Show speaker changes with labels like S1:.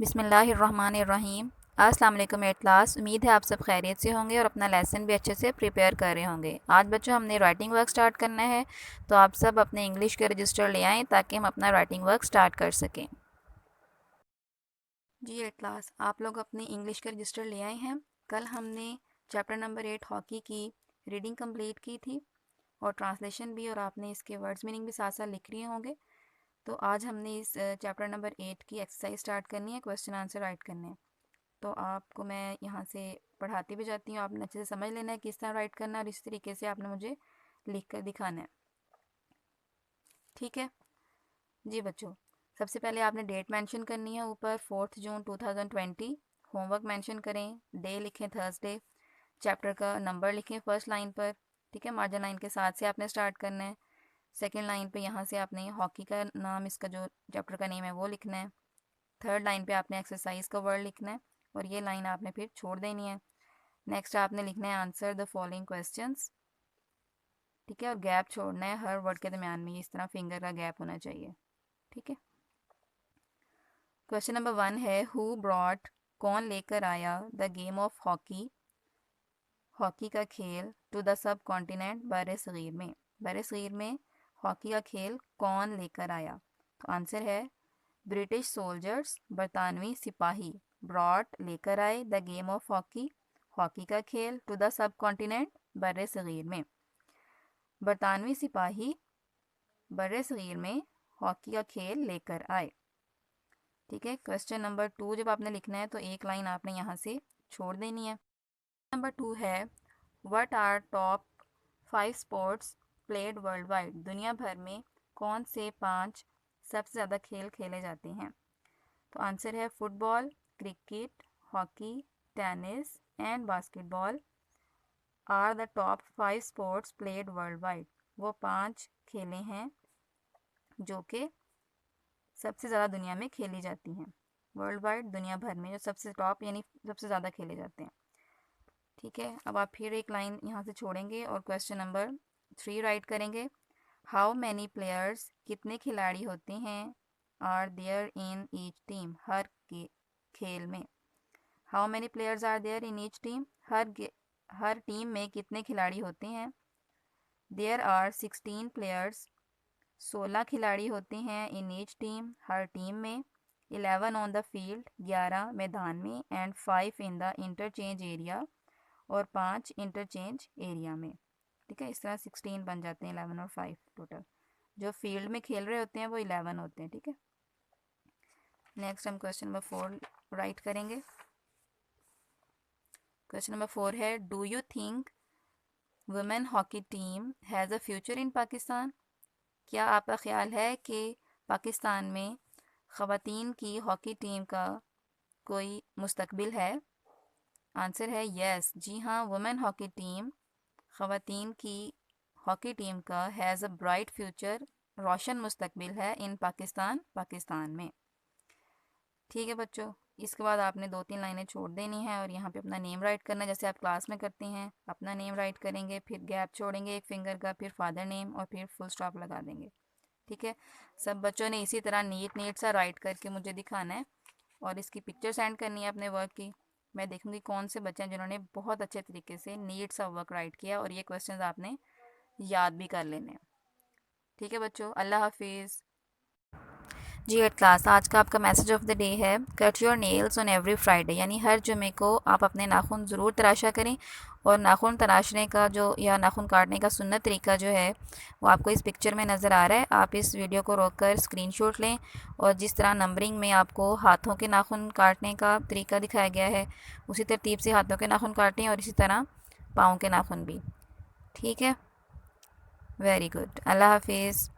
S1: बिस्मिल्लाहिर्रहमानिर्रहीम। अस्सलाम वालेकुम एट क्लास। उम्मीद है आप सब खैरियत से होंगे और अपना लेसन भी अच्छे से प्रिपेयर कर रहे होंगे। आज बच्चों हमने राइटिंग वर्क स्टार्ट करना है, तो आप सब अपने इंग्लिश के रजिस्टर ले आएँ ताकि हम अपना राइटिंग वर्क स्टार्ट कर सकें। जी एट क्लास, आप लोग अपने इंग्लिश के रजिस्टर ले आए हैं। कल हमने चैप्टर नंबर 8 हॉकी की रीडिंग कंप्लीट की थी और ट्रांसलेशन भी, और आपने इसके वर्ड्स मीनिंग भी साथ साथ लिख लिए होंगे। तो आज हमने इस चैप्टर नंबर 8 की एक्सरसाइज स्टार्ट करनी है, क्वेश्चन आंसर राइट करने हैं। तो आपको मैं यहाँ से पढ़ाती भी जाती हूँ, आपने अच्छे से समझ लेना है किस तरह राइट करना है और इस तरीके से आपने मुझे लिख कर दिखाना है। ठीक है जी बच्चों, सबसे पहले आपने डेट मेंशन करनी है ऊपर 4 जून 2020। होमवर्क मेंशन करें, डे लिखें थर्सडे, चैप्टर का नंबर लिखें फर्स्ट लाइन पर। ठीक है, मार्जिन लाइन के साथ से आपने स्टार्ट करना है। सेकेंड लाइन पे यहाँ से आपने हॉकी का नाम, इसका जो चैप्टर का नेम है वो लिखना है। थर्ड लाइन पे आपने एक्सरसाइज का वर्ड लिखना है और ये लाइन आपने फिर छोड़ देनी है। नेक्स्ट आपने लिखना है आंसर द फॉलोइंग क्वेश्चंस। ठीक है, और गैप छोड़ना है हर वर्ड के दरमियान में, इस तरह फिंगर का गैप होना चाहिए। ठीक है, क्वेश्चन नंबर 1 है हु ब्रॉट, कौन लेकर आया, the game of hockey, hockey का खेल, टू द सब कॉन्टिनेंट, बरे सगीर में। बरे सगीर में हॉकी का खेल कौन लेकर आया? तो आंसर है ब्रिटिश सोल्जर्स, बरतानवी सिपाही। ब्रॉट लेकर आए, the game of hockey, hockey का खेल, टू द सब कॉन्टिनेंट, बर्रे सगीर में। बरतानवी सिपाही बर्रे सगीर में हॉकी का खेल लेकर आए। ठीक है, क्वेश्चन नंबर 2 जब आपने लिखना है तो एक लाइन आपने यहाँ से छोड़ देनी है। नंबर 2 है what are top 5 sports played world wide, दुनिया भर में कौन से 5 सबसे ज़्यादा खेल खेले जाते हैं? तो आंसर है football, cricket, hockey, tennis and basketball are the top 5 sports played world wide. वो 5 खेलें हैं जो कि सबसे ज़्यादा दुनिया में खेली जाती हैं। वर्ल्ड वाइड, दुनिया भर में जो सबसे टॉप यानी सबसे ज़्यादा खेले जाते हैं। ठीक है, अब आप फिर एक लाइन यहाँ से छोड़ेंगे और क्वेश्चन नंबर 3 राइट करेंगे। हाउ मैनी प्लेयर्स, कितने खिलाड़ी होते हैं, are there in each team, हर खेल में। How many players are there in each team, हर टीम में कितने खिलाड़ी होते हैं? देयर आर 16 प्लेयर्स, 16 खिलाड़ी होते हैं, इन ईच टीम, हर टीम में। 11 ऑन द फील्ड, 11 मैदान में, and 5 in the interchange area, और 5 इंटरचेंज एरिया में। ठीक है, इस तरह 16 बन जाते हैं, 11 और 5 टोटल। जो फील्ड में खेल रहे होते हैं वो 11 होते हैं। ठीक है, नेक्स्ट हम क्वेश्चन नंबर 4 राइट करेंगे। क्वेश्चन नंबर 4 है do you think women hockey team has a future in Pakistan? क्या आपका ख्याल है कि पाकिस्तान में ख़वातीन की हॉकी टीम का कोई मुस्तकबिल है? आंसर है यस, जी हाँ, वुमेन हॉकी टीम, ख़वातीन की हॉकी टीम का हैज़ अ ब्राइट फ्यूचर, रोशन मुस्तकबिल है, इन पाकिस्तान में। ठीक है बच्चों, इसके बाद आपने 2-3 लाइनें छोड़ देनी है और यहाँ पे अपना नेम राइट करना है, जैसे आप क्लास में करते हैं। अपना नेम राइट करेंगे, फिर गैप छोड़ेंगे एक फिंगर का, फिर फादर नेम और फिर फुल स्टॉप लगा देंगे। ठीक है, सब बच्चों ने इसी तरह नीट सा राइट करके मुझे दिखाना है और इसकी पिक्चर सेंड करनी है अपने वर्क की। मैं देखूंगी कौन से बच्चे हैं जिन्होंने बहुत अच्छे तरीके से नीट सा वर्क राइट किया और ये क्वेश्चन आपने याद भी कर लेने हैं। ठीक है बच्चों, अल्लाह हाफिज़। जी एट क्लास, आज का आपका मैसेज ऑफ द डे है cut your nails on every Friday, यानी हर जुमे को आप अपने नाखून ज़रूर तराशा करें। और नाखून तराशने का जो या नाखून काटने का सुन्नत तरीका जो है वो आपको इस पिक्चर में नज़र आ रहा है। आप इस वीडियो को रोककर स्क्रीनशॉट लें और जिस तरह नंबरिंग में आपको हाथों के नाखून काटने का तरीका दिखाया गया है उसी तरतीब से हाथों के नाखून काटें और इसी तरह पाँव के नाखून भी। ठीक है, वेरी गुड, अल्लाह हाफिज़।